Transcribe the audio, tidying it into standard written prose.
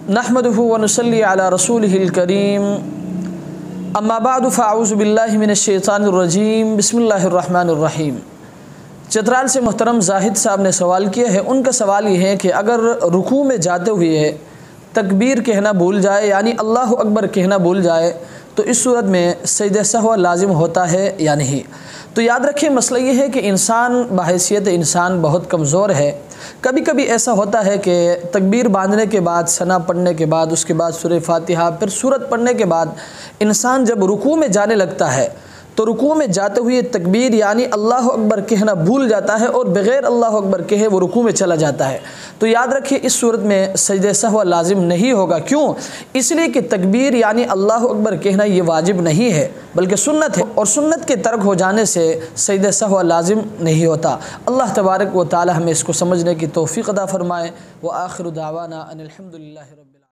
नहमदुहु व नुसल्ली अला रसूलिहिल करीम अम्मा बाद फ़अऊज़ु बिल्लाहि मिनश्शैतानिर्रजीम बिस्मिल्लाहिर्रहमानिर्रहीम। चतराल से मोहतरम जाहिद साहब ने सवाल किया है। उनका सवाल ये है कि अगर रुकू में जाते हुए तकबीर कहना भूल जाए यानी अल्लाह अकबर कहना भूल जाए तो इस सूरत में सजदे सहव लाजिम होता है या नहीं। तो याद रखें, मसला ये है कि इंसान बहैसियत इंसान बहुत कमज़ोर है। कभी कभी ऐसा होता है कि तकबीर बांधने के बाद, सना पढ़ने के बाद, उसके बाद सूरह फातिहा, फिर सूरत पढ़ने के बाद इंसान जब रुकू में जाने लगता है तो रुकू में जाते हुए तकबीर यानी अल्लाह अकबर कहना भूल जाता है और बग़ैर अल्लाह अकबर कहे वो रुकू में चला जाता है। तो याद रखिए, इस सूरत में सजदे सहव लाजिम नहीं होगा। क्यों? इसलिए कि तकबीर यानी अल्लाह अकबर कहना ये वाजिब नहीं है बल्कि सुन्नत है, और सुन्नत के तर्क हो जाने से सजदे सहव लाजिम नहीं होता। अल्लाह तबारक व तआला हमें इसको समझने की तौफ़ीक़ अता फ़रमाए। व आखिरु दावाना अनिल हम्दुलिल्लाहि रब्बिल आलमीन।